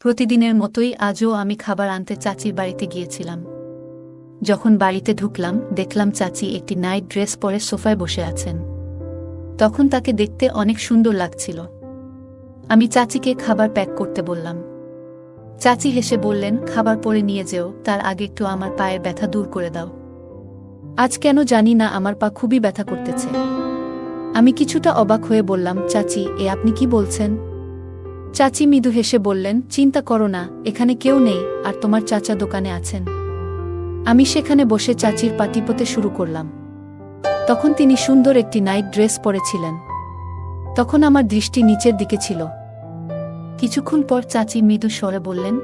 প্রতিদিনের মতোই আজও আমি খাবার আনতে চাচির বাড়িতে গিয়েছিলাম। যখন বাড়িতে ঢুকলাম দেখলাম চাচি একটি নাইট ড্রেস পরে সোফায় বসে আছেন। তখন তাকে দেখতে অনেক সুন্দর লাগছিল। আমি চাচিকে খাবার প্যাক করতে বললাম। চাচি হেসে বললেন, খাবার পরে নিয়ে যেও, তার আগে একটু আমার পায়ের ব্যথা দূর করে দাও। আজ কেন জানি না আমার পা খুবই ব্যথা করতেছে। আমি কিছুটা অবাক হয়ে বললাম, চাচি এ আপনি কি বলছেন? চাচি মৃদু হেসে বললেন, চিন্তা করো না, এখানে কেউ নেই, আর তোমার চাচা দোকানে আছেন। আমি সেখানে বসে চাচির পা টিপতে শুরু করলাম। তখন তিনি সুন্দর একটি নাইট ড্রেস পরেছিলেন। তখন আমার দৃষ্টি নিচের দিকে ছিল। কিছুক্ষণ পর চাচি মৃদু স্বরে বললেন,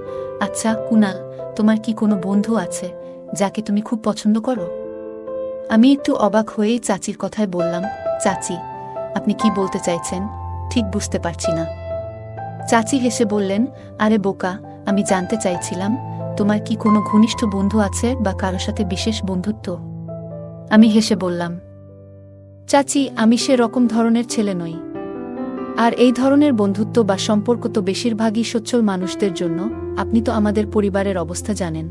আচ্ছা কুনাল, তোমার কি কোনো বন্ধু আছে যাকে তুমি খুব পছন্দ করো? আমি একটু অবাক হয়েই চাচির কথায় বললাম, চাচি আপনি কি বলতে চাইছেন ঠিক বুঝতে পারছি না। চাচি হেসে বললেন, আরে বোকা, আমি জানতে চাইছিলাম তোমার কি কোনো ঘনিষ্ঠ বন্ধু আছে বা কারো সাথে বিশেষ বন্ধুত্ব? আমি হেসে বললাম, চাচি আমি সে রকম ধরনের ছেলে নই। আর এই ধরনের বন্ধুত্ব বা সম্পর্ক তো বেশিরভাগই সচ্ছল মানুষদের জন্য, আপনি তো আমাদের পরিবারের অবস্থা জানেন।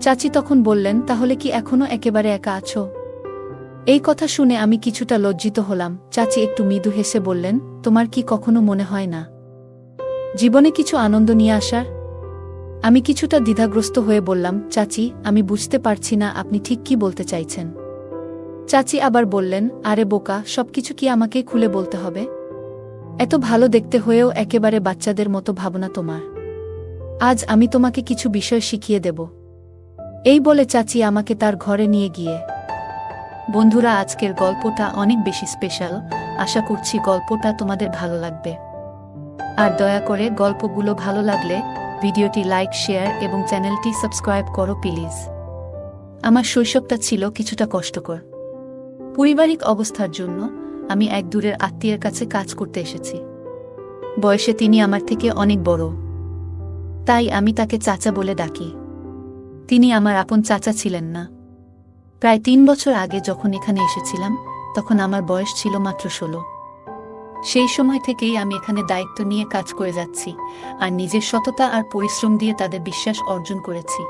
চাচি তখন বললেন, তাহলে কি এখনো একেবারে একা আছো? এই কথা শুনে আমি কিছুটা লজ্জিত হলাম। চাচি একটু মৃদু হেসে বললেন, তোমার কি কখনো মনে হয় না জীবনে কিছু আনন্দ নিয়ে আসার? আমি কিছুটা দ্বিধাগ্রস্ত হয়ে বললাম, চাচি আমি বুঝতে পারছি না আপনি ঠিক কি বলতে চাইছেন। চাচি আবার বললেন, আরে বোকা, সবকিছু কি আমাকে খুলে বলতে হবে? এত ভালো দেখতে হয়েও একেবারে বাচ্চাদের মতো ভাবনা তোমার। আজ আমি তোমাকে কিছু বিষয় শিখিয়ে দেব। এই বলে চাচি আমাকে তার ঘরে নিয়ে গিয়ে। বন্ধুরা, আজকের গল্পটা অনেক বেশি স্পেশাল। আশা করছি গল্পটা তোমাদের ভালো লাগবে। আর দয়া করে গল্পগুলো ভালো লাগলে ভিডিওটি লাইক, শেয়ার এবং চ্যানেলটি সাবস্ক্রাইব করো প্লিজ। আমার শৈশবটা ছিল কিছুটা কষ্টকর। পারিবারিক অবস্থার জন্য আমি এক দূরের আত্মীয়ের কাছে কাজ করতে এসেছি। বয়সে তিনি আমার থেকে অনেক বড়, তাই আমি তাকে চাচা বলে ডাকি। তিনি আমার আপন চাচা ছিলেন না। প্রায় ৩ বছর আগে যখন এখানে এসেছিলাম তখন আমার বয়স ছিল মাত্র ১৬। সেই সময় থেকেই আমি এখানে দায়িত্ব নিয়ে কাজ করে যাচ্ছি, আর নিজের সততা আর পরিশ্রম দিয়ে তাদের বিশ্বাস অর্জন করেছি।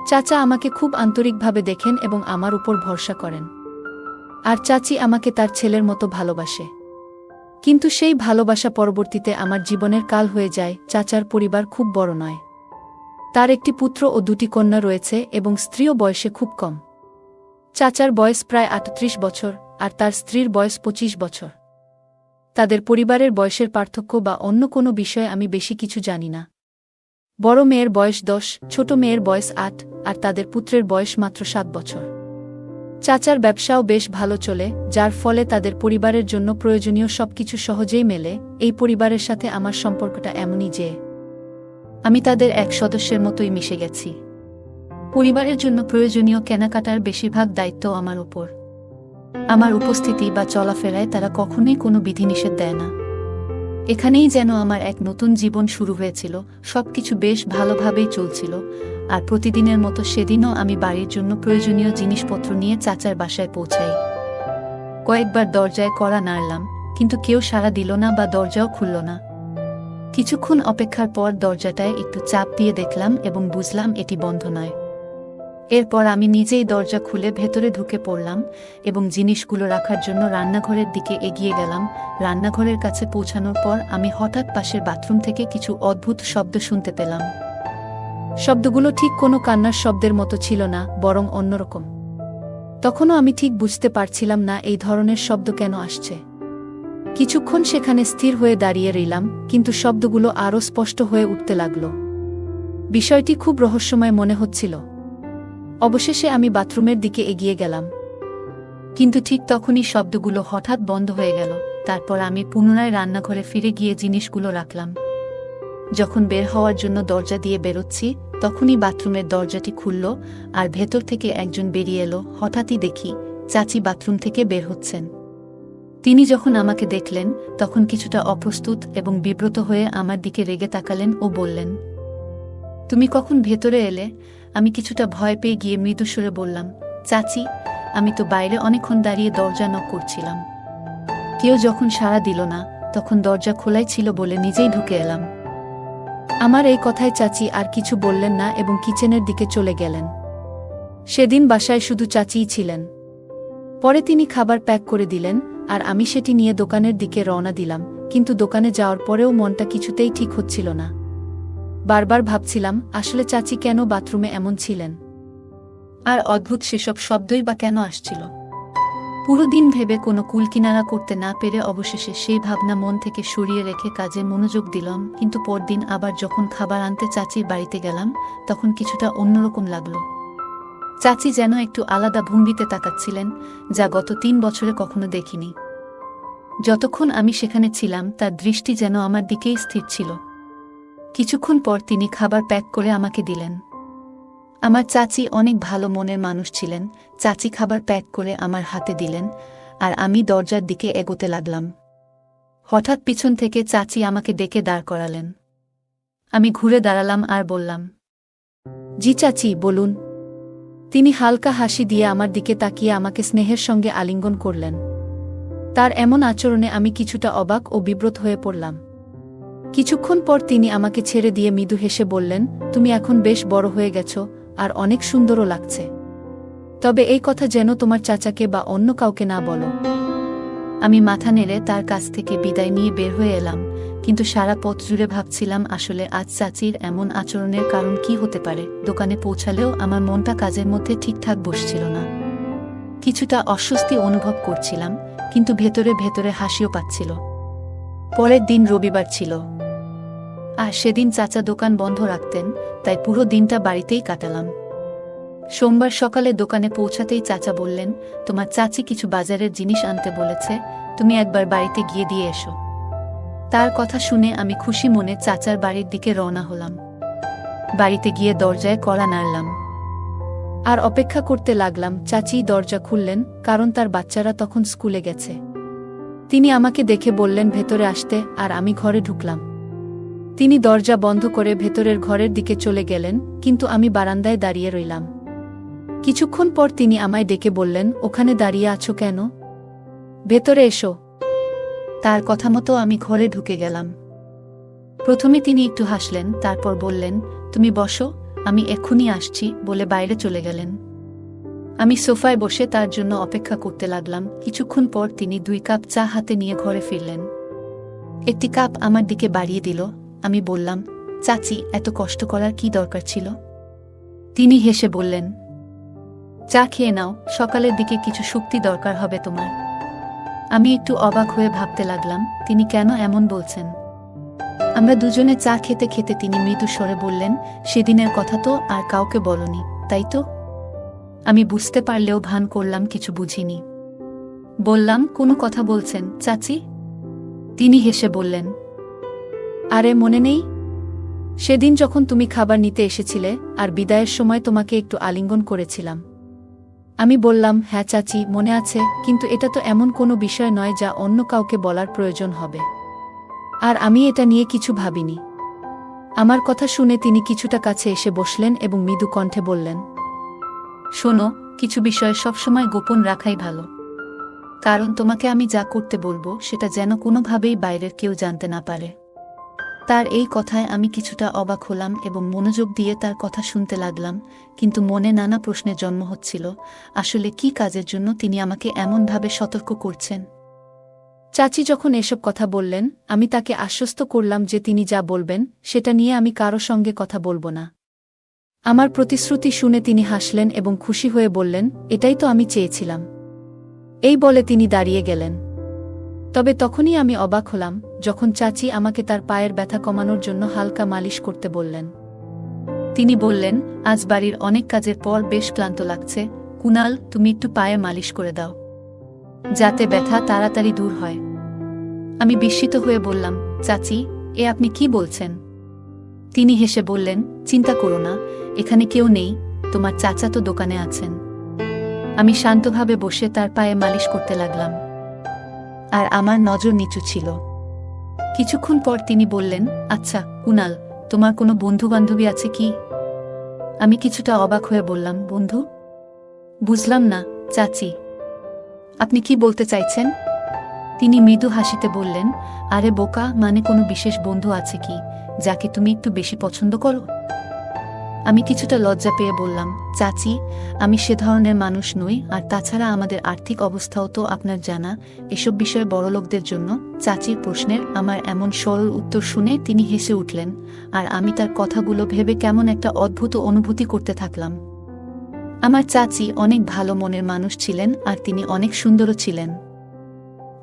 চাচা আমাকে খুব আন্তরিকভাবে দেখেন এবং আমার উপর ভরসা করেন। আর চাচি আমাকে তার ছেলের মতো ভালোবাসে। কিন্তু সেই ভালোবাসা পরবর্তীতে আমার জীবনের কাল হয়ে যায়। চাচার পরিবার খুব বড় নয়। তার একটি পুত্র ও ২টি কন্যা রয়েছে এবং স্ত্রীও বয়সে খুব কম। চাচার বয়স প্রায় ৩৮ বছর আর তার স্ত্রীর বয়স ২৫ বছর। তাদের পরিবারের বয়সের পার্থক্য বা অন্য কোনো বিষয়ে আমি বেশি কিছু জানি না। বড় মেয়ের বয়স ১০, ছোট মেয়ের বয়স ৮, আর তাদের পুত্রের বয়স মাত্র ৭ বছর। চাচার ব্যবসাও বেশ ভালো চলে, যার ফলে তাদের পরিবারের জন্য প্রয়োজনীয় সবকিছু সহজেই মেলে। এই পরিবারের সাথে আমার সম্পর্কটা এমনই যে আমি তাদের এক সদস্যের মতোই মিশে গেছি। পরিবারের জন্য প্রয়োজনীয় কেনাকাটার বেশিরভাগ দায়িত্ব আমার উপর। আমার উপস্থিতি বা চলাফেরায় তারা কখনোই কোনো বিধিনিষেধ দেয় না। এখানেই যেন আমার এক নতুন জীবন শুরু হয়েছিল। সবকিছু বেশ ভালোভাবেই চলছিল, আর প্রতিদিনের মতো সেদিনও আমি বাড়ির জন্য প্রয়োজনীয় জিনিসপত্র নিয়ে চাচার বাসায় পৌঁছাই। কয়েকবার দরজায় কড়া নাড়লাম, কিন্তু কেউ সাড়া দিল না বা দরজাও খুলল না। কিছুক্ষণ অপেক্ষার পর দরজাটায় একটু চাপ দিয়ে দেখলাম এবং বুঝলাম এটি বন্ধ নয়। এরপর আমি নিজেই দরজা খুলে ভেতরে ঢুকে পড়লাম এবং জিনিসগুলো রাখার জন্য রান্নাঘরের দিকে এগিয়ে গেলাম। রান্নাঘরের কাছে পৌঁছানোর পর আমি হঠাৎ পাশের বাথরুম থেকে কিছু অদ্ভুত শব্দ শুনতে পেলাম। শব্দগুলো ঠিক কোনো কান্নার শব্দের মতো ছিল না, বরং অন্যরকম। তখনও আমি ঠিক বুঝতে পারছিলাম না এই ধরনের শব্দ কেন আসছে। কিছুক্ষণ সেখানে স্থির হয়ে দাঁড়িয়ে রইলাম, কিন্তু শব্দগুলো আরও স্পষ্ট হয়ে উঠতে লাগল। বিষয়টি খুব রহস্যময় মনে হচ্ছিল। অবশেষে আমি বাথরুমের দিকে এগিয়ে গেলাম, কিন্তু ঠিক তখনই শব্দগুলো হঠাৎ বন্ধ হয়ে গেল। তারপর আমি পুনরায় রান্নাঘরে ফিরে গিয়ে জিনিসগুলো রাখলাম। যখন বের হওয়ার জন্য দরজা দিয়ে বেরোচ্ছি, তখনই বাথরুমের দরজাটি খুলল আর ভেতর থেকে একজন বেরিয়ে এলো। হঠাৎই দেখি চাচি বাথরুম থেকে বের হচ্ছেন। তিনি যখন আমাকে দেখলেন তখন কিছুটা অপ্রস্তুত এবং বিব্রত হয়ে আমার দিকে রেগে তাকালেন ও বললেন, তুমি কখন ভেতরে এলে? আমি কিছুটা ভয় পেয়ে গিয়ে মৃদুস্বরে বললাম, চাচি আমি তো বাইরে অনেকক্ষণ দাঁড়িয়ে দরজা নক করছিলাম। কেউ যখন সাড়া দিল না তখন দরজা খোলাই ছিল বলে নিজেই ঢুকে এলাম। আমার এই কথায় চাচি আর কিছু বললেন না এবং কিচেনের দিকে চলে গেলেন। সেদিন বাসায় শুধু চাচিই ছিলেন। পরে তিনি খাবার প্যাক করে দিলেন আর আমি সেটি নিয়ে দোকানের দিকে রওনা দিলাম, কিন্তু দোকানে যাওয়ার পরেও মনটা কিছুতেই ঠিক হচ্ছিল না। বারবার ভাবছিলাম আসলে চাচি কেন বাথরুমে এমন ছিলেন, আর অদ্ভুত সেসব শব্দই বা কেন আসছিল। পুরো দিন ভেবে কোনো কুলকিনারা করতে না পেরে অবশেষে সেই ভাবনা মন থেকে সরিয়ে রেখে কাজে মনোযোগ দিলাম। কিন্তু পরদিন আবার যখন খাবার আনতে চাচির বাড়িতে গেলাম, তখন কিছুটা অন্যরকম লাগলো। চাচি যেন একটু আলাদা ভঙ্গিতে তাকাচ্ছিলেন, যা গত 3 বছরে কখনো দেখিনি। যতক্ষণ আমি সেখানে ছিলাম তার দৃষ্টি যেন আমার দিকেই স্থির ছিল। কিছুক্ষণ পর তিনি খাবার প্যাক করে আমাকে দিলেন। আমার চাচি অনেক ভালো মনের মানুষ ছিলেন। চাচি খাবার প্যাক করে আমার হাতে দিলেন আর আমি দরজার দিকে এগোতে লাগলাম। হঠাৎ পিছন থেকে চাচি আমাকে ডেকে দাঁড় করালেন। আমি ঘুরে দাঁড়ালাম আর বললাম, জি চাচি, বলুন। তিনি হালকা হাসি দিয়ে আমার দিকে তাকিয়ে আমাকে স্নেহের সঙ্গে আলিঙ্গন করলেন। তার এমন আচরণে আমি কিছুটা অবাক ও বিব্রত হয়ে পড়লাম। কিছুক্ষণ পর তিনি আমাকে ছেড়ে দিয়ে মৃদু হেসে বললেন, তুমি এখন বেশ বড় হয়ে গেছ আর অনেক সুন্দরও লাগছে। তবে এই কথা যেন তোমার চাচাকে বা অন্য কাউকে না বলো। আমি মাথা নেড়ে তার কাছ থেকে বিদায় নিয়ে বের হয়ে এলাম, কিন্তু সারা পথ জুড়ে ভাবছিলাম আসলে আজ চাচির এমন আচরণের কারণ কি হতে পারে। দোকানে পৌঁছালেও আমার মনটা কাজের মধ্যে ঠিকঠাক বসছিল না। কিছুটা অস্বস্তি অনুভব করছিলাম, কিন্তু ভেতরে ভেতরে হাসিও পাচ্ছিল। পরের দিন রবিবার ছিল, আর সেদিন চাচা দোকান বন্ধ রাখতেন, তাই পুরো দিনটা বাড়িতেই কাটালাম। সোমবার সকালে দোকানে পৌঁছাতেই চাচা বললেন, তোমার চাচি কিছু বাজারের জিনিস আনতে বলেছে, তুমি একবার বাড়িতে গিয়ে দিয়ে এসো। তার কথা শুনে আমি খুশি মনে চাচার বাড়ির দিকে রওনা হলাম। বাড়িতে গিয়ে দরজায় কড়া নাড়লাম আর অপেক্ষা করতে লাগলাম। চাচি দরজা খুললেন, কারণ তার বাচ্চারা তখন স্কুলে গেছে। তিনি আমাকে দেখে বললেন ভেতরে আসতে, আর আমি ঘরে ঢুকলাম। তিনি দরজা বন্ধ করে ভেতরের ঘরের দিকে চলে গেলেন, কিন্তু আমি বারান্দায় দাঁড়িয়ে রইলাম। কিছুক্ষণ পর তিনি আমায় ডেকে বললেন, ওখানে দাঁড়িয়ে আছো কেন? ভেতরে এসো। তার কথা মতো আমি ঘরে ঢুকে গেলাম। প্রথমে তিনি একটু হাসলেন, তারপর বললেন, তুমি বসো, আমি এক্ষুনি আসছি বলে বাইরে চলে গেলেন। আমি সোফায় বসে তার জন্য অপেক্ষা করতে লাগলাম। কিছুক্ষণ পর তিনি 2 কাপ চা হাতে নিয়ে ঘরে ফিরলেন। একটি কাপ আমার দিকে বাড়িয়ে দিল। আমি বললাম, চাচি, এত কষ্ট করার কি দরকার ছিল? তিনি হেসে বললেন, চা খেয়ে নাও, সকালের দিকে কিছু শক্তি দরকার হবে তোমার। আমি একটু অবাক হয়ে ভাবতে লাগলাম, তিনি কেন এমন বলছেন। আমরা দুজনে চা খেতে খেতে তিনি মৃদু স্বরে বললেন, সেদিনের কথা তো আর কাউকে বলনি, তাই তো? আমি বুঝতে পারলেও ভান করলাম কিছু বুঝিনি। বললাম, কোনো কথা বলছেন চাচি? তিনি হেসে বললেন, আরে মনে নেই? সেদিন যখন তুমি খাবার নিতে এসেছিলে আর বিদায়ের সময় তোমাকে একটু আলিঙ্গন করেছিলাম। আমি বললাম, হ্যাঁ চাচি, মনে আছে, কিন্তু এটা তো এমন কোনো বিষয় নয় যা অন্য কাউকে বলার প্রয়োজন হবে। আর আমি এটা নিয়ে কিছু ভাবিনি। আমার কথা শুনে তিনি কিছুটা কাছে এসে বসলেন এবং মৃদু কণ্ঠে বললেন, শোনো, কিছু বিষয় সবসময় গোপন রাখাই ভালো। কারণ তোমাকে আমি যা করতে বলবো সেটা যেন কোনোভাবেই বাইরের কেউ জানতে না পারে। তার এই কথায় আমি কিছুটা অবাক হলাম এবং মনোযোগ দিয়ে তার কথা শুনতে লাগলাম, কিন্তু মনে নানা প্রশ্নের জন্ম হচ্ছিল। আসলে কি কাজের জন্য তিনি আমাকে এমনভাবে সতর্ক করছেন? চাচি যখন এসব কথা বললেন, আমি তাকে আশ্বস্ত করলাম যে তিনি যা বলবেন সেটা নিয়ে আমি কারো সঙ্গে কথা বলবো না। আমার প্রতিশ্রুতি শুনে তিনি হাসলেন এবং খুশি হয়ে বললেন, এটাই তো আমি চেয়েছিলাম। এই বলে তিনি দাঁড়িয়ে গেলেন। তবে তখনই আমি অবাক হলাম যখন চাচি আমাকে তার পায়ের ব্যথা কমানোর জন্য হালকা মালিশ করতে বললেন। তিনি বললেন, আজ বাড়ির অনেক কাজের পর বেশ ক্লান্ত লাগছে, কুনাল, তুমি একটু পায়ে মালিশ করে দাও, যাতে ব্যথা তাড়াতাড়ি দূর হয়। আমি বিস্মিত হয়ে বললাম, চাচি, এ আপনি কি বলছেন? তিনি হেসে বললেন, চিন্তা করো না, এখানে কেউ নেই, তোমার চাচা তো দোকানে আছেন। আমি শান্তভাবে বসে তার পায়ে মালিশ করতে লাগলাম, আর আমার নজর নিচু ছিল। কিছুক্ষণ পর তিনি বললেন, আচ্ছা কুনাল, তোমার কোনো বন্ধু-বান্ধবী আছে কি? আমি কিছুটা অবাক হয়ে বললাম, বন্ধু? বুঝলাম না চাচি, আপনি কি বলতে চাইছেন? তিনি মৃদু হাসিতে বললেন, আরে বোকা, মানে কোনো বিশেষ বন্ধু আছে কি? যাকে তুমি একটু বেশি পছন্দ করো? আমি কিছুটা লজ্জা পেয়ে বললাম, চাচি, আমি সে ধরনের মানুষ নই, আর তাছাড়া আমাদের আর্থিক অবস্থাও তো আপনার জানা, এসব বিষয়ে বড়লোকদের জন্য। চাচির প্রশ্নের আমার এমন সরল উত্তর শুনে তিনি হেসে উঠলেন, আর আমি তার কথাগুলো ভেবে কেমন একটা অদ্ভুত অনুভূতি করতে থাকলাম। আমার চাচি অনেক ভালো মনের মানুষ ছিলেন, আর তিনি অনেক সুন্দরও ছিলেন,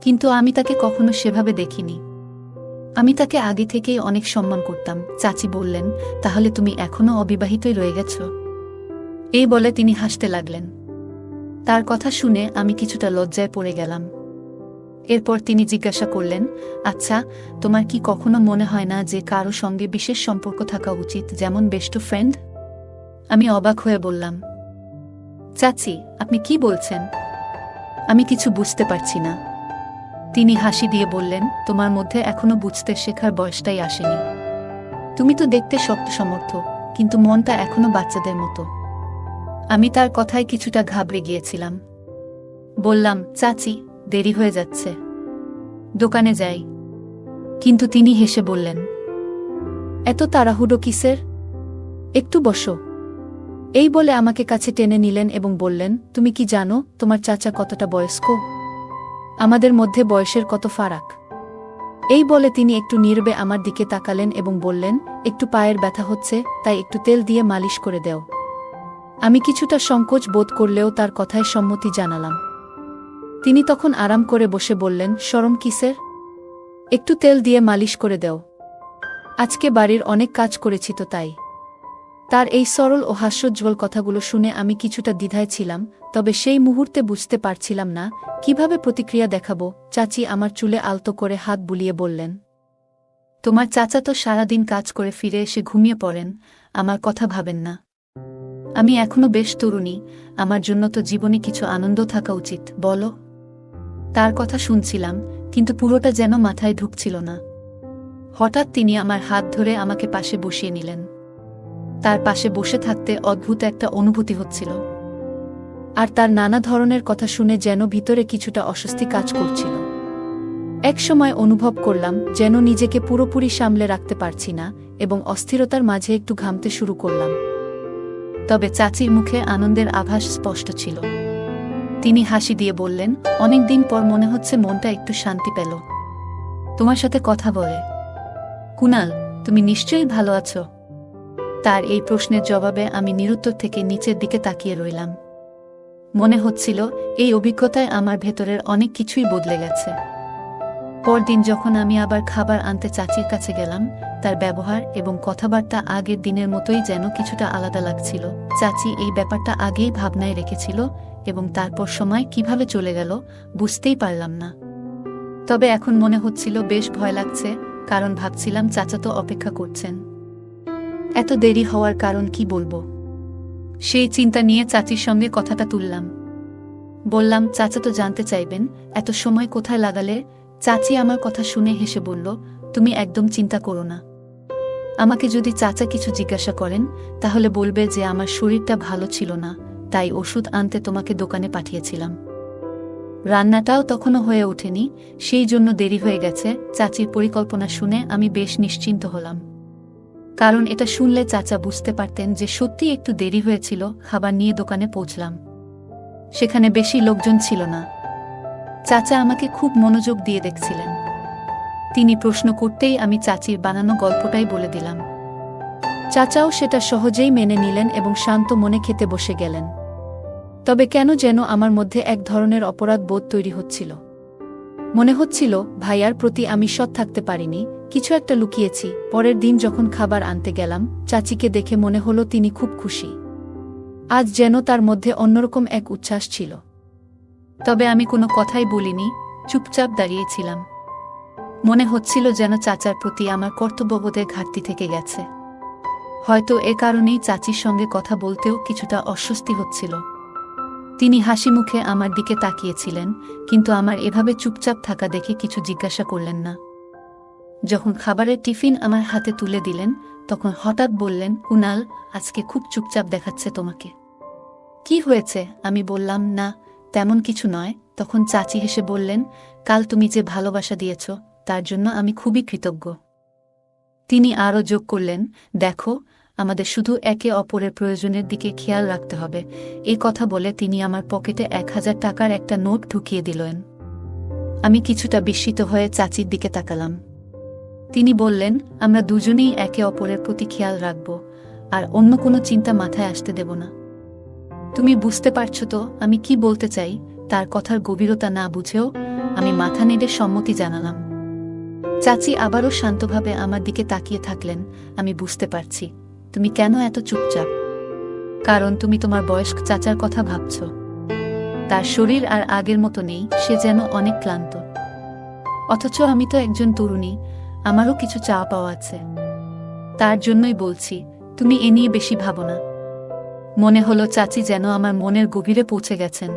কিন্তু আমি তাকে কখনো সেভাবে দেখিনি। আমি তাকে আগে থেকেই অনেক সম্মান করতাম। চাচি বললেন, তাহলে তুমি এখনো অবিবাহিতই রয়ে গেছ? এই বলে তিনি হাসতে লাগলেন। তার কথা শুনে আমি কিছুটা লজ্জায় পড়ে গেলাম। এরপর তিনি জিজ্ঞাসা করলেন, আচ্ছা, তোমার কি কখনো মনে হয় না যে কারো সঙ্গে বিশেষ সম্পর্ক থাকা উচিত, যেমন বেস্ট ফ্রেন্ড? আমি অবাক হয়ে বললাম, চাচি, আপনি কি বলছেন? আমি কিছু বুঝতে পারছি না। তিনি হাসি দিয়ে বললেন, তোমার মধ্যে এখনো বুঝতে শেখার বয়সটাই আসেনি। তুমি তো দেখতে শক্ত সমর্থ, কিন্তু মনটা এখনো বাচ্চাদের মতো। আমি তার কথায় কিছুটা ঘাবড়ে গিয়েছিলাম। বললাম, চাচি, দেরি হয়ে যাচ্ছে, দোকানে যাই। কিন্তু তিনি হেসে বললেন, এত তাড়াহুড়ো কিসের? একটু বসো। এই বলে আমাকে কাছে টেনে নিলেন এবং বললেন, তুমি কি জানো তোমার চাচা কতটা বয়স্ক? আমাদের মধ্যে বয়সের কত ফারাক। এই বলে তিনি একটু নীরবে আমার দিকে তাকালেন এবং বললেন, একটু পায়ের ব্যথা হচ্ছে, তাই একটু তেল দিয়ে মালিশ করে দেও। আমি কিছুটা সংকোচ বোধ করলেও তার কথায় সম্মতি জানালাম। তিনি তখন আরাম করে বসে বললেন, শরম কিসের? একটু তেল দিয়ে মালিশ করে দেও। আজকে বাড়ির অনেক কাজ করেছি তো তাই। তার এই সরল ও হাস্যোজ্জ্বল কথাগুলো শুনে আমি কিছুটা দ্বিধায় ছিলাম, তবে সেই মুহূর্তে বুঝতে পারছিলাম না কিভাবে প্রতিক্রিয়া দেখাবো। চাচি আমার চুলে আলতো করে হাত বুলিয়ে বললেন, তোমার চাচা তো সারাদিন কাজ করে ফিরে এসে ঘুমিয়ে পড়েন, আমার কথা ভাবেন না? আমি এখনো বেশ তরুণী, আমার জন্য তো জীবনে কিছু আনন্দ থাকা উচিত, বলো? তার কথা শুনছিলাম, কিন্তু পুরোটা যেন মাথায় ঢুকছিল না। হঠাৎ তিনি আমার হাত ধরে আমাকে পাশে বসিয়ে নিলেন। তার পাশে বসে থাকতে অদ্ভুত একটা অনুভূতি হচ্ছিল, আর তার নানা ধরনের কথা শুনে যেন ভিতরে কিছুটা অস্বস্তি কাজ করছিল। এক সময় অনুভব করলাম যেন নিজেকে পুরোপুরি সামলে রাখতে পারছি না, এবং অস্থিরতার মাঝে একটু ঘামতে শুরু করলাম। তবে চাচির মুখে আনন্দের আভাস স্পষ্ট ছিল। তিনি হাসি দিয়ে বললেন, অনেকদিন পর মনে হচ্ছে মনটা একটু শান্তি পেল তোমার সাথে কথা বলে। কুনাল, তুমি নিশ্চয়ই ভালো আছো? তার এই প্রশ্নের জবাবে আমি নিরুত্তর থেকে নিচের দিকে তাকিয়ে রইলাম। মনে হচ্ছিল এই অভিজ্ঞতায় আমার ভেতরের অনেক কিছুই বদলে গেছে। পরদিন যখন আমি আবার খাবার আনতে চাচির কাছে গেলাম, তার ব্যবহার এবং কথাবার্তা আগের দিনের মতোই যেন কিছুটা আলাদা লাগছিল। চাচি এই ব্যাপারটা আগেই ভাবনায় রেখেছিল, এবং তারপর সময় কিভাবে চলে গেল বুঝতেই পারলাম না। তবে এখন মনে হচ্ছিল বেশ ভয় লাগছে, কারণ ভাবছিলাম চাচা তো অপেক্ষা করছেন। এত দেরি হওয়ার কারণ কি বলবো, সেই চিন্তা নিয়ে চাচির সঙ্গে কথাটা তুললাম। বললাম, চাচা তো জানতে চাইবেন এত সময় কোথায় লাগালে? চাচি আমার কথা শুনে হেসে বলল, তুমি একদম চিন্তা করো না। আমাকে যদি চাচা কিছু জিজ্ঞাসা করেন, তাহলে বলবে যে আমার শরীরটা ভালো ছিল না, তাই ওষুধ আনতে তোমাকে দোকানে পাঠিয়েছিলাম। রান্নাটাও তখনও হয়ে ওঠেনি, সেই জন্য দেরি হয়ে গেছে। চাচির পরিকল্পনা শুনে আমি বেশ নিশ্চিন্ত হলাম, কারণ এটা শুনলে চাচা বুঝতে পারতেন যে সত্যি একটু দেরি হয়েছিল। খাবার নিয়ে দোকানে পৌঁছলাম। সেখানে বেশি লোকজন ছিল না। চাচা আমাকে খুব মনোযোগ দিয়ে দেখছিলেন। তিনি প্রশ্ন করতেই আমি চাচির বানানো গল্পটাই বলে দিলাম। চাচাও সেটা সহজেই মেনে নিলেন এবং শান্ত মনে খেতে বসে গেলেন। তবে কেন যেন আমার মধ্যে এক ধরনের অপরাধ বোধ তৈরি হচ্ছিল। মনে হচ্ছিল ভাইয়ার প্রতি আমি সৎ থাকতে পারিনি, কিছু একটা লুকিয়েছি। পরের দিন যখন খাবার আনতে গেলাম, চাচিকে দেখে মনে হলো তিনি খুব খুশি। আজ যেন তার মধ্যে অন্যরকম এক উচ্ছ্বাস ছিল। তবে আমি কোনো কথাই বলিনি, চুপচাপ দাঁড়িয়েছিলাম। মনে হচ্ছিল যেন চাচার প্রতি আমার কর্তব্যবোধের ঘাটতি থেকে গেছে। হয়তো এ কারণেই চাচির সঙ্গে কথা বলতেও কিছুটা অস্বস্তি হচ্ছিল। তিনি হাসি মুখে আমার দিকে তাকিয়েছিলেন, কিন্তু আমার এভাবে চুপচাপ থাকা দেখে কিছু জিজ্ঞাসা করলেন না। যখন খাবারের টিফিন আমার হাতে তুলে দিলেন, তখন হঠাৎ বললেন, কুনাল, আজকে খুব চুপচাপ দেখাচ্ছে তোমাকে। কি হয়েছে? আমি বললাম, না, তেমন কিছু নয়। তখন চাচি হেসে বললেন, কাল তুমি যে ভালোবাসা দিয়েছ, তার জন্য আমি খুবই কৃতজ্ঞ। তিনি আরও যোগ করলেন, দেখো, আমাদের শুধু একে অপরের প্রয়োজনের দিকে খেয়াল রাখতে হবে। এই কথা বলে তিনি আমার পকেটে 1000 টাকার একটা নোট ঢুকিয়ে দিলেন। আমি কিছুটা বিস্মিত হয়ে চাচির দিকে তাকালাম। তিনি বললেন, আমরা দুজনেই একে অপরের প্রতি খেয়াল রাখব, আর অন্য কোনো চিন্তা মাথায় আসতে দেব না। তুমি বুঝতে পারছো তো আমি কি বলতে চাই? তার কথার গভীরতা না বুঝেও আমি মাথা নেড়ে সম্মতি জানালাম। চাচি আবারও শান্তভাবে আমার দিকে তাকিয়ে থাকলেন। আমি বুঝতে পারছি তুমি কেন এত চুপচাপ। কারণ তুমি তোমার বয়স্ক চাচার কথা ভাবছ। তার শরীর আর আগের মতো নেই, সে যেন অনেক ক্লান্ত। অথচ আমি তো একজন তরুণী, আমারও কিছু চাওয়া পাওয়া আছে। তার জন্যই বলছি, তুমি এ নিয়ে বেশি ভাবো না। মনে হলো চাচি যেন আমার মনের গভীরে পৌঁছে গেছেন।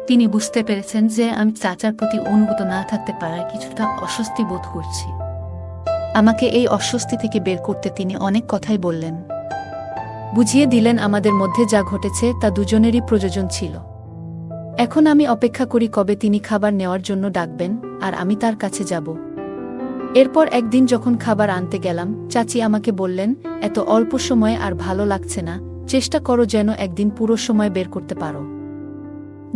তিনি বুঝতে পেরেছেন যে আমি চাচার প্রতি অনুগত না থাকতে পারায় কিছুটা অস্বস্তি বোধ করছি। আমাকে এই অস্বস্তি থেকে বের করতে তিনি অনেক কথাই বললেন। বুঝিয়ে দিলেন আমাদের মধ্যে যা ঘটেছে তা দুজনেরই প্রয়োজন ছিল। এখন আমি অপেক্ষা করি কবে তিনি খাবার নেওয়ার জন্য ডাকবেন আর আমি তার কাছে যাব। এরপর একদিন যখন খাবার আনতে গেলাম, চাচি আমাকে বললেন, এত অল্প সময়ে আর ভালো লাগছে না, চেষ্টা করো যেন একদিন পুরো সময় বের করতে পারো,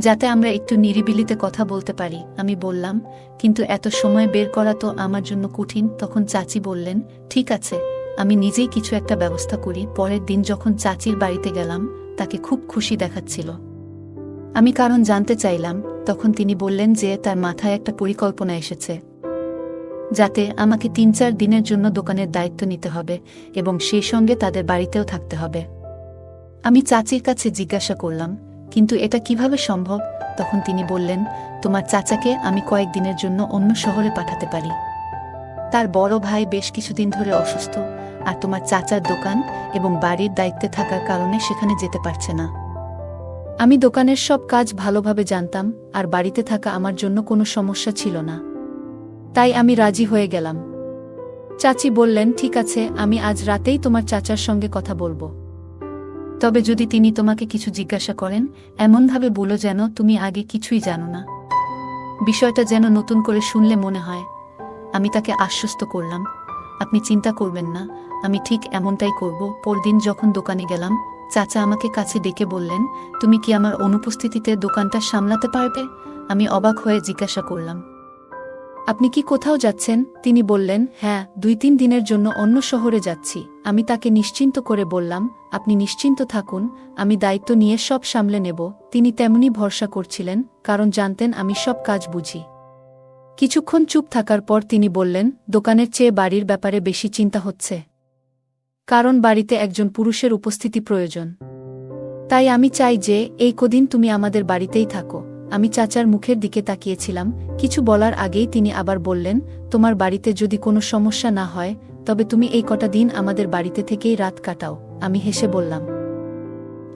যাতে আমরা একটু নিরিবিলিতে কথা বলতে পারি। আমি বললাম, কিন্তু এত সময় বের করা তো আমার জন্য কঠিন। তখন চাচি বললেন, ঠিক আছে, আমি নিজেই কিছু একটা ব্যবস্থা করি। পরের দিন যখন চাচির বাড়িতে গেলাম, তাকে খুব খুশি দেখাচ্ছিল। আমি কারণ জানতে চাইলাম, তখন তিনি বললেন যে তার মাথায় একটা পরিকল্পনা এসেছে, যাতে আমাকে 3-4 দিনের জন্য দোকানের দায়িত্ব নিতে হবে এবং সেই সঙ্গে তাদের বাড়িতেও থাকতে হবে। আমি চাচির কাছে জিজ্ঞাসা করলাম, কিন্তু এটা কিভাবে সম্ভব? তখন তিনি বললেন, তোমার চাচাকে আমি কয়েকদিনের জন্য অন্য শহরে পাঠাতে পারি। তার বড় ভাই বেশ কিছুদিন ধরে অসুস্থ, আর তোমার চাচার দোকান এবং বাড়ির দায়িত্বে থাকার কারণে সেখানে যেতে পারছে না। আমি দোকানের সব কাজ ভালোভাবে জানতাম, আর বাড়িতে থাকা আমার জন্য কোনো সমস্যা ছিল না। তাই আমি রাজি হয়ে গেলাম। চাচি বললেন, ঠিক আছে, আমি আজ রাতেই তোমার চাচার সঙ্গে কথা বলবো। তবে যদি তিনি তোমাকে কিছু জিজ্ঞাসা করেন, এমনভাবে বলো যেন তুমি আগে কিছুই জানো না। বিষয়টা যেন নতুন করে শুনলে মনে হয়। আমি তাকে আশ্বস্ত করলাম, আপনি চিন্তা করবেন না, আমি ঠিক এমনটাই করব। পরদিন যখন দোকানে গেলাম, চাচা আমাকে কাছে ডেকে বললেন, তুমি কি আমার অনুপস্থিতিতে দোকানটা সামলাতে পারবে? আমি অবাক হয়ে জিজ্ঞাসা করলাম, আপনি কি কোথাও যাচ্ছেন? তিনি বললেন, হ্যাঁ, 2-3 দিনের জন্য অন্য শহরে যাচ্ছি। আমি তাকে নিশ্চিন্ত করে বললাম, আপনি নিশ্চিন্ত থাকুন, আমি দায়িত্ব নিয়ে সব সামলে নেব। তিনি তেমনি ভরসা করছিলেন, কারণ জানতেন আমি সব কাজ বুঝি। কিছুক্ষণ চুপ থাকার পর তিনি বললেন, দোকানের চেয়ে বাড়ির ব্যাপারে বেশি চিন্তা হচ্ছে, কারণ বাড়িতে একজন পুরুষের উপস্থিতি প্রয়োজন। তাই আমি চাই যে এই কদিন তুমি আমাদের বাড়িতেই থাকো। আমি চাচার মুখের দিকে তাকিয়েছিলাম। কিছু বলার আগেই তিনি আবার বললেন, তোমার বাড়িতে যদি কোনো সমস্যা না হয়, তবে তুমি এই কটা দিন আমাদের বাড়িতে থেকেই রাত কাটাও। আমি হেসে বললাম,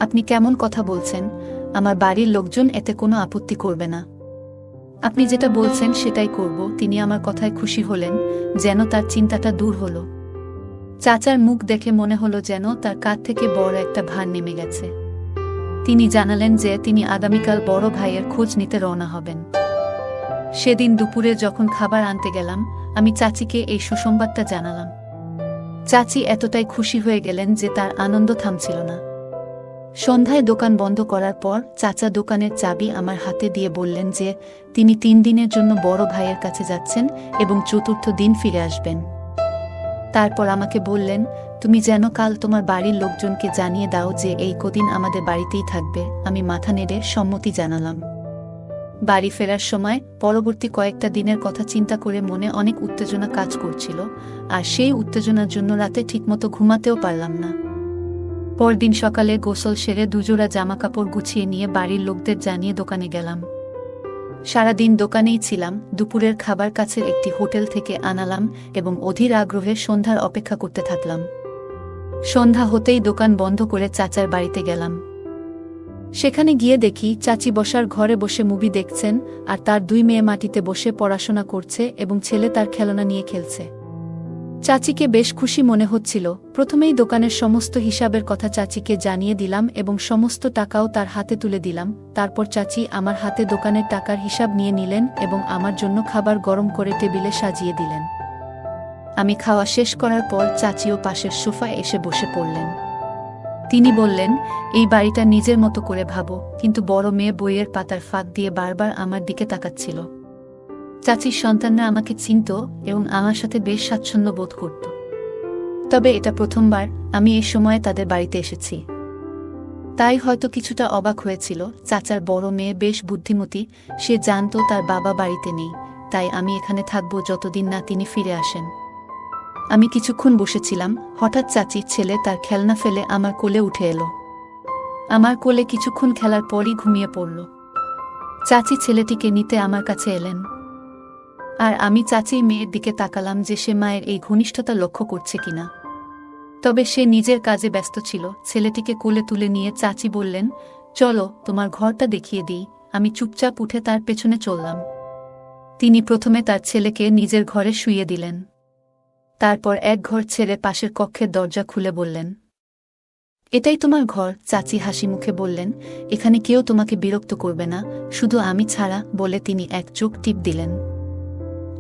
আপনি কেমন কথা বলছেন? আমার বাড়ির লোকজন এতে কোনো আপত্তি করবে না। আপনি যেটা বলছেন সেটাই করব। তিনি আমার কথায় খুশি হলেন, যেন তার চিন্তাটা দূর হলো। চাচার মুখ দেখে মনে হলো যেন তার কাঁধ থেকে বড় একটা ভার নেমে গেছে। তিনি জানালেন যে তিনি আগামীকাল বড় ভাইয়ের খোঁজ নিতে রওনা হবেন। সেদিন দুপুরে যখন খাবার আনতে গেলাম, আমি চাচিকে এই সুসংবাদটা জানালাম। চাচি এতটাই খুশি হয়ে গেলেন যে তার আনন্দ থামছিল না। সন্ধ্যায় দোকান বন্ধ করার পর চাচা দোকানের চাবি আমার হাতে দিয়ে বললেন যে তিনি 3 দিনের জন্য বড় ভাইয়ের কাছে যাচ্ছেন এবং চতুর্থ দিন ফিরে আসবেন। তারপর আমাকে বললেন, তুমি যেন কাল তোমার বাড়ির লোকজনকে জানিয়ে দাও যে এই কদিন আমাদের বাড়িতেই থাকবে। আমি মাথা নেড়ে সম্মতি জানালাম। বাড়ি ফেরার সময় পরবর্তী কয়েকটা দিনের কথা চিন্তা করে মনে অনেক উত্তেজনা কাজ করছিল, আর সেই উত্তেজনার জন্য রাতে ঠিকমতো ঘুমাতেও পারলাম না। পরদিন সকালে গোসল সেরে দুজোড়া জামাকাপড় গুছিয়ে নিয়ে বাড়ির লোকদের জানিয়ে দোকানে গেলাম। সারাদিন দোকানেই ছিলাম। দুপুরের খাবার কাছের একটি হোটেল থেকে আনালাম এবং অধীর আগ্রহে সন্ধ্যার অপেক্ষা করতে থাকলাম। সন্ধ্যা হতেই দোকান বন্ধ করে চাচার বাড়িতে গেলাম। সেখানে গিয়ে দেখি চাচি বসার ঘরে বসে মুভি দেখছেন, আর তার 2 মেয়ে মাটিতে বসে পড়াশোনা করছে এবং ছেলে তার খেলনা নিয়ে খেলছে। চাচিকে বেশ খুশি মনে হচ্ছিল। প্রথমেই দোকানের সমস্ত হিসাবের কথা চাচিকে জানিয়ে দিলাম এবং সমস্ত টাকাও তার হাতে তুলে দিলাম। তারপর চাচি আমার হাতে দোকানের টাকার হিসাব নিয়ে নিলেন এবং আমার জন্য খাবার গরম করে টেবিলে সাজিয়ে দিলেন। আমি খাওয়া শেষ করার পর চাচিও পাশের সোফায় এসে বসে পড়লেন। তিনি বললেন, এই বাড়িটা নিজের মতো করে ভাবো, কিন্তু বড় মেয়ে বইয়ের পাতার ফাঁক দিয়ে বারবার আমার দিকে তাকাচ্ছিল। চাচির সন্তানরা আমাকে চিনত এবং আমার সাথে বেশ স্বাচ্ছন্দ্য বোধ করত। তবে এটা প্রথমবার আমি এই সময়ে তাদের বাড়িতে এসেছি, তাই হয়তো কিছুটা অবাক হয়েছিল। চাচার বড় মেয়ে বেশ বুদ্ধিমতী, সে জানত তার বাবা বাড়িতে নেই, তাই আমি এখানে থাকবো যতদিন না তিনি ফিরে আসেন। আমি কিছুক্ষণ বসেছিলাম, হঠাৎ চাচির ছেলে তার খেলনা ফেলে আমার কোলে উঠে এলো। আমার কোলে কিছুক্ষণ খেলার পরই ঘুমিয়ে পড়ল। চাচি ছেলেটিকে নিতে আমার কাছে এলেন, আর আমি চাচির মেয়ের দিকে তাকালাম যে সে মায়ের এই ঘনিষ্ঠতা লক্ষ্য করছে কিনা। তবে সে নিজের কাজে ব্যস্ত ছিল। ছেলেটিকে কোলে তুলে নিয়ে চাচি বললেন, চলো তোমার ঘরটা দেখিয়ে দিই। আমি চুপচাপ উঠে তার পেছনে চললাম। তিনি প্রথমে তার ছেলেকে নিজের ঘরে শুইয়ে দিলেন, তারপর এক ঘর ছেড়ে পাশের কক্ষের দরজা খুলে বললেন, এটাই তোমার ঘর। চাচি হাসি মুখে বললেন, এখানে কেউ তোমাকে বিরক্ত করবে না, শুধু আমি ছাড়া, বলে তিনি এক চোখ টিপ দিলেন।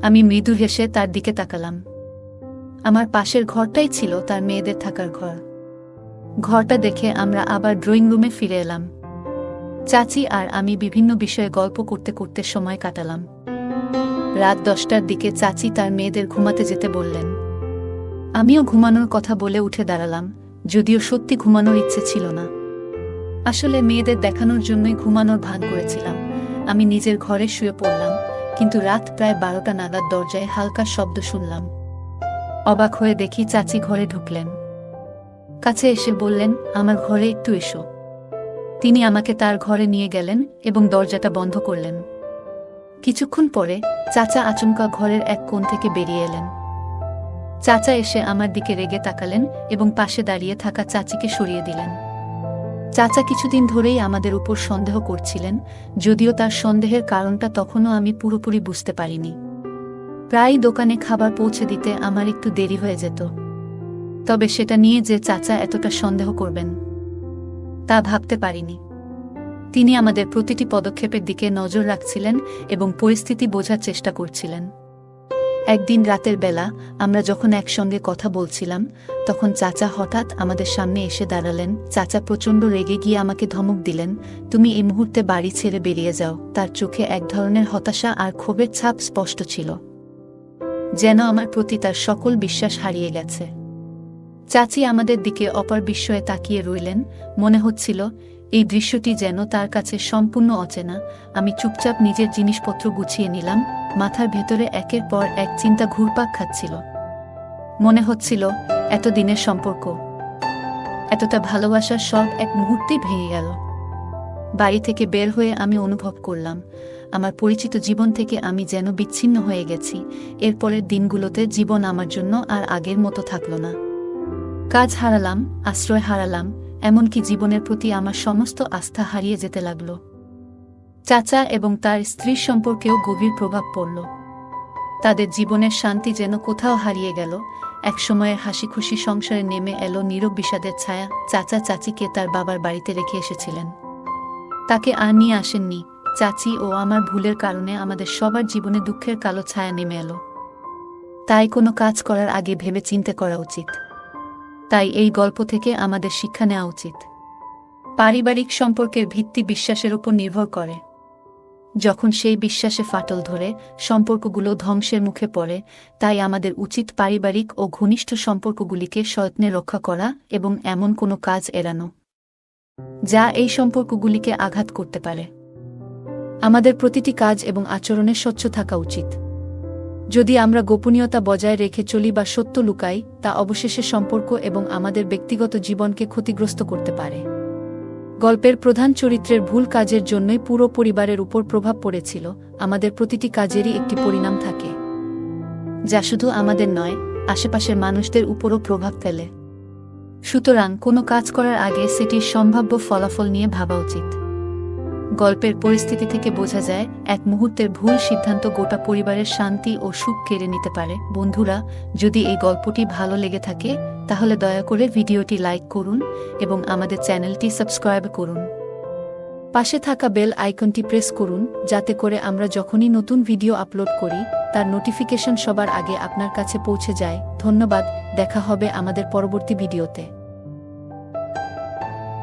আমি মৃদু হেসে তার দিকে তাকালাম। আমার পাশের ঘরটাই ছিল তার মেয়েদের থাকার ঘর। ঘরটা দেখে আমরা আবার ড্রয়িং রুমে ফিরে এলাম। চাচি আর আমি বিভিন্ন বিষয়ে গল্প করতে করতে সময় কাটালাম। রাত 10টার দিকে চাচি তার মেয়েদের ঘুমাতে যেতে বললেন। আমিও ঘুমানোর কথা বলে উঠে দাঁড়ালাম, যদিও সত্যি ঘুমানোর ইচ্ছে ছিল না। আসলে মেয়েদের দেখানোর জন্যই ঘুমানোর ভান করেছিলাম। আমি নিজের ঘরে শুয়ে পড়লাম, কিন্তু রাত প্রায় 12টা নাগাদ দরজায় হালকা শব্দ শুনলাম। অবাক হয়ে দেখি চাচি ঘরে ঢুকলেন। কাছে এসে বললেন, আমার ঘরে একটু এসো। তিনি আমাকে তার ঘরে নিয়ে গেলেন এবং দরজাটা বন্ধ করলেন। কিছুক্ষণ পরে চাচা আচমকা ঘরের এক কোণ থেকে বেরিয়ে এলেন। চাচা এসে আমার দিকে রেগে তাকালেন এবং পাশে দাঁড়িয়ে থাকা চাচিকে সরিয়ে দিলেন। চাচা কিছুদিন ধরেই আমাদের উপর সন্দেহ করছিলেন, যদিও তার সন্দেহের কারণটা তখনও আমি পুরোপুরি বুঝতে পারিনি। প্রায় দোকানে খাবার পৌঁছে দিতে আমার একটু দেরি হয়ে যেত, তবে সেটা নিয়ে যে চাচা এতটা সন্দেহ করবেন তা ভাবতে পারিনি। তিনি আমাদের প্রতিটি পদক্ষেপের দিকে নজর রাখছিলেন এবং পরিস্থিতি বোঝার চেষ্টা করছিলেন। একদিন রাতের বেলা আমরা যখন একসঙ্গে কথা বলছিলাম, তখন চাচা হঠাৎ আমাদের সামনে এসে দাঁড়ালেন। চাচা প্রচণ্ড রেগে গিয়ে আমাকে ধমক দিলেন, তুমি এই মুহূর্তে বাড়ি ছেড়ে বেরিয়ে যাও। তার চোখে এক ধরনের হতাশা আর ক্ষোভের ছাপ স্পষ্ট ছিল, যেন আমার প্রতি তার সকল বিশ্বাস হারিয়ে গেছে। চাচি আমাদের দিকে অপার বিস্ময়ে তাকিয়ে রইলেন। মনে হচ্ছিল এই দৃশ্যটি যেন তার কাছে সম্পূর্ণ অচেনা। আমি চুপচাপ নিজের জিনিসপত্র গুছিয়ে নিলাম। মাথার ভেতরে একের পর এক চিন্তা ঘুরপাক খাচ্ছিল। মনে হচ্ছিল এতদিনের সম্পর্ক, এতটা ভালোবাসার সব এক মুহূর্তেই ভেঙে গেল। বাড়ি থেকে বের হয়ে আমি অনুভব করলাম আমার পরিচিত জীবন থেকে আমি যেন বিচ্ছিন্ন হয়ে গেছি। এরপরের দিনগুলোতে জীবন আমার জন্য আর আগের মতো থাকল না। কাজ হারালাম, আশ্রয় হারালাম, এমনকি জীবনের প্রতি আমার সমস্ত আস্থা হারিয়ে যেতে লাগল। চাচা এবং তার স্ত্রীর সম্পর্কেও গভীর প্রভাব পড়ল। তাদের জীবনের শান্তি যেন কোথাও হারিয়ে গেল। একসময়ের হাসি খুশি সংসারে নেমে এলো নীরব বিষাদের ছায়া। চাচা চাচিকে তার বাবার বাড়িতে রেখে এসেছিলেন, তাকে আর নিয়ে আসেননি। চাচি ও আমার ভুলের কারণে আমাদের সবার জীবনে দুঃখের কালো ছায়া নেমে এলো। তাই কোনো কাজ করার আগে ভেবে চিন্তে করা উচিত। তাই এই গল্প থেকে আমাদের শিক্ষা নেওয়া উচিত। পারিবারিক সম্পর্কের ভিত্তি বিশ্বাসের উপর নির্ভর করে। যখন সেই বিশ্বাসে ফাটল ধরে, সম্পর্কগুলো ধ্বংসের মুখে পড়ে। তাই আমাদের উচিত পারিবারিক ও ঘনিষ্ঠ সম্পর্কগুলিকে সযত্নে রক্ষা করা এবং এমন কোনো কাজ এড়ানো যা এই সম্পর্কগুলিকে আঘাত করতে পারে। আমাদের প্রতিটি কাজ এবং আচরণে স্বচ্ছ থাকা উচিত। যদি আমরা গোপনীয়তা বজায় রেখে চলি বা সত্য লুকাই, তা অবশেষে সম্পর্ক এবং আমাদের ব্যক্তিগত জীবনকে ক্ষতিগ্রস্ত করতে পারে। গল্পের প্রধান চরিত্রের ভুল কাজের জন্যই পুরো পরিবারের উপর প্রভাব পড়েছিল। আমাদের প্রতিটি কাজেরই একটি পরিণাম থাকে, যা শুধু আমাদের নয়, আশেপাশের মানুষদের উপরও প্রভাব ফেলে। সুতরাং কোনো কাজ করার আগে সেটির সম্ভাব্য ফলাফল নিয়ে ভাবা উচিত। গল্পের পরিস্থিতি থেকে বোঝা যায় এক মুহূর্তের ভুল সিদ্ধান্ত গোটা পরিবারের শান্তি ও সুখ কেড়ে নিতে পারে। বন্ধুরা, যদি এই গল্পটি ভালো লেগে থাকে তাহলে দয়া করে ভিডিওটি লাইক করুন এবং আমাদের চ্যানেলটি সাবস্ক্রাইব করুন। পাশে থাকা বেল আইকনটি প্রেস করুন, যাতে করে আমরা যখনই নতুন ভিডিও আপলোড করি তার নোটিফিকেশন সবার আগে আপনার কাছে পৌঁছে যায়। ধন্যবাদ, দেখা হবে আমাদের পরবর্তী ভিডিওতে।